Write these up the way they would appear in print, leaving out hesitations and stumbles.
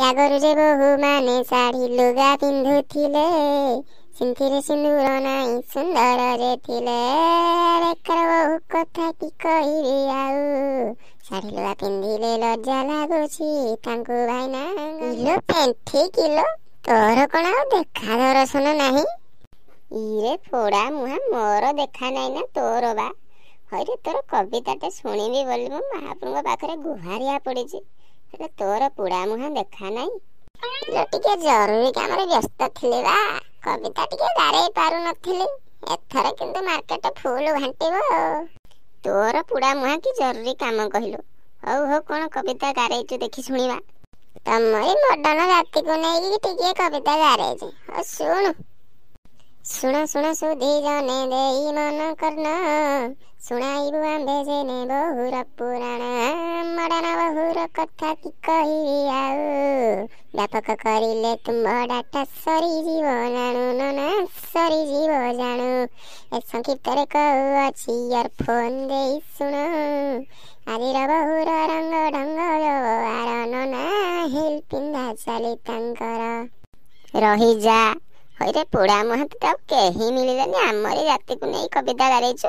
ଆଗରୁ ଯେ ବୋହୂ ମାନେ ଶାଢ଼ୀ ଲୁଗା ପିନ୍ଧୁଥିଲେ, ସିନ୍ଥିରେ ସିନ୍ଦୁର ନାହିଁ ସୁନ୍ଦରରେ ଥିଲେ। ବେକାର ବୋହୂ କଥା କି କହିବି ଆଉ, ଶାଢ଼ୀ ଲୁଗା ପିନ୍ଧିଲେ ଲଜ୍ଜା ଲାଗୁଛି ତାଙ୍କୁ ଭାଇନା। କିଲୋ ପେଣ୍ଠି କିଲୋ, ତୋର କଣ ଆଉ ଦେଖା ଦର୍ଶନ ନାହିଁ? ଇରେ ପୋଡ଼ା ମୁହାଁ, ମୋର ଦେଖା ନାହିଁ ନା ତୋର ବା? ହଇରେ ତୋର କବିତାଟେ ଶୁଣିବି ବୋଲି ମୁଁ ମହାପ୍ରଭୁଙ୍କ ପାଖରେ ଗୁହାରିଆ ପଡ଼ିଛି, ହେଲେ ତୋର ପୋଡ଼ା ମୁହାଁ ଦେଖା ନାହିଁ। ଟିକେ ଜରୁରୀ କାମରେ ବ୍ୟସ୍ତ ଥିଲି ବା, କବିତା ଟିକେ ଗାରେଇ ପାରୁନଥିଲି। ଏଥର କିନ୍ତୁ ମାର୍କେଟ ଫୁଲ ଘାଣ୍ଟିବ। ତୋର ପୋଡ଼ା ମୁହାଁ କି ଜରୁରୀ କାମ କହିଲୁ? ହଉ ହଉ, କଣ କବିତା ଗାରେଇଛୁ ଦେଖି ଶୁଣିବା। ତମରି ମଡର୍ଣ୍ଣ ଜାତିକୁ ନେଇକି ଟିକେ କବିତା ଗାରେଇଛି। ହଉ ଶୁଣୁ। ଶୁଣ ଶୁଣ ସୁଧି ଜନେ ଦେଇ ମନ କର୍ଣ୍ଣ, ଶୁଣାଇବୁ ଆମ୍ଭେ ଯେନେ ବହୁର ପୁରାଣ। ମଡର୍ଣ୍ଣ ବହୁର କଥା କି କହିବି ଆଉ, ବ୍ୟାପକ କରିଲେ ତୁମ୍ଭ ଡାଟା ସରିଯିବ ଜାଣୁ ନନା, ସରିଯିବ ଜାଣୁ। ଏ ସଂକ୍ଷିପ୍ତରେ କହୁଅଛି ଇୟରଫୋନ୍ ଦେଇ ଶୁଣ, ଆଜିର ବହୁର ରଙ୍ଗ ଢଙ୍ଗ ବ୍ୟବହାର ନନା, ହିଲ୍ ପିନ୍ଧା ଚାଲି ତାଙ୍କର। ରହିଯା। ହଇରେ ପୋଡ଼ା ମୁହାଁ, ତତେ ଆଉ କେହି ମିଳିଲେନି, ଆମରି ଜାତିକୁ ନେଇ କବିତା ଗାରେଇଛୁ।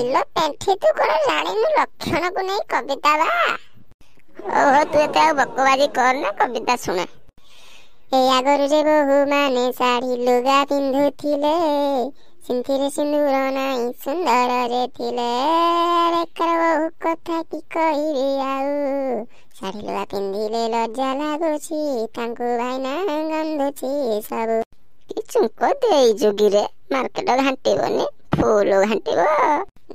ଇଲୋ ପେଣ୍ଠି, ତୁ କଣ ଜାଣିନୁ ଲକ୍ଷଣକୁ ନେଇ କବିତା ବା? ଓହୋ, ତୁ ଏତେ ଆଉ ବକବାଜି କରନା, କବିତା ଶୁଣେ। ଏଇ ଆଗରୁ ଯେ ବୋହୂ ମାନେ ଶାଢ଼ୀ ଲୁଗା ପିନ୍ଧୁଥିଲେ, ସିନ୍ଥିରେ ସିନ୍ଦୁର ନାହିଁ ସୁନ୍ଦରରେ ଥିଲେ। ବେକାର ବୋହୂ କଥା କି କହିବି ଆଉ, ଶାଢ଼ୀ ଲୁଗା ପିନ୍ଧିଲେ ଲଜ୍ଜା ଲାଗୁଛି ତାଙ୍କୁ ଭାଇନା, ଗନ୍ଧୁଛି ସବୁ। କି ଚୁଙ୍କ ଦେଇଛୁ କିରେ? ମାର୍କେଟ ଘାଣ୍ଟିବନି, ଫୁଲ ଘାଣ୍ଟିବ।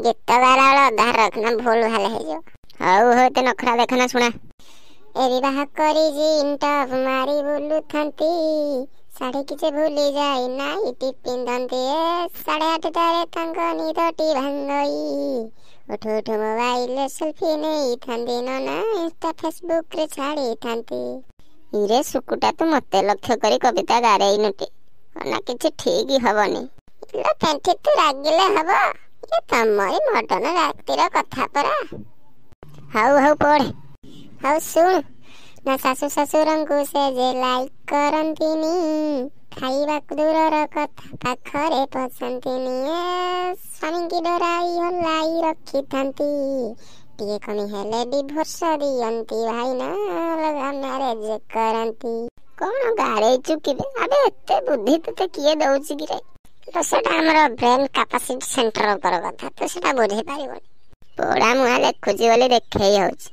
ଗୀତ ଗାଲା ବେଳେ ଅଧା ରଖନା, ଭୁଲ ଭାଲ ହେଇଯିବ। ହଉ ହଉ, ଏତେ ନଖରା ଦେଖନା, ଶୁଣା। ଏ ବିବାହ କରି ଜିନ୍ ଟପ୍ ମାରି ବୁଲୁଥାନ୍ତି, ଶାଢ଼ୀ କିଛି ଭୁଲି ଯାଇ ନାଇଟି ପିନ୍ଧନ୍ତି। 8:30ଟାରେ ତାଙ୍କ ନିଦଟି ଭାଙ୍ଗଇ, ଉଠୁ ଉଠୁ ମୋବାଇଲରେ ସେଲ୍ଫି ନେଇଥାନ୍ତି ନନା, ଇନ୍ଷ୍ଟା ଫେସବୁକରେ ଛାଡ଼ିଥାନ୍ତି। ଇରେ ଶୁକୁଟା, ତୁ ମତେ ଲକ୍ଷ୍ୟ କରି କବିତା ଗାରେଇନୁଟି, ନା କିଛି ଠିକ୍ ହବନି। ଇଲୋ ପେଣ୍ଠି, ତୁ ରାଗିଲେ ହବ? ଇଏ ତମରି ମଡର୍ଣ୍ଣ ଜାତିର କଥା ପରା। ହଉ ହଉ ପଢେ। ହଉ ଶୁଣୁ। ନା ଶାଶୁ ଶ୍ୱଶୁରଙ୍କୁ ସେ ଯେ ଲାଇକ୍ କରନ୍ତିନି, ଖାଇବାକୁ ଦୂରର କଥା ପାଖରେ ପଶନ୍ତିନି। ସ୍ୱାମୀଙ୍କି ଡରାଇ ହଲାଇ ରଖିଥାନ୍ତି, ଟିକେ କମି ହେଲେ ଡିଭୋର୍ସ ଦିଅନ୍ତି ଭାଇନା, ଅଲଗା ମ୍ୟାରେଜ କରନ୍ତି। କଣ ଗାରେଇଛୁ କିରେ? ଆବେ ଏତେ ବୁଦ୍ଧି ତତେ କିଏ ଦଉଛି କିରେ? ସେଟା ଆମର ବ୍ରେନ୍ କାପାସିଟି ସେଣ୍ଟର ଉପର କଥା, ତୁ ସେଟା ବୁଝି ପାରିବୁନି। ପୋଡ଼ା ମୁହାଁ ଲେଖୁଛି ବୋଲି ଦେଖେଇ ହଉଛି।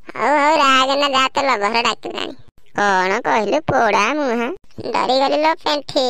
ହଉ ହଉ, ରାଗନା, ଯା, ତ ଲଭର ଡାକିଲାଣି। କଣ କହିଲୁ ପୋଡ଼ା ମୁହାଁ? ଡରିଗଲି ଲୋ ପେଣ୍ଠି।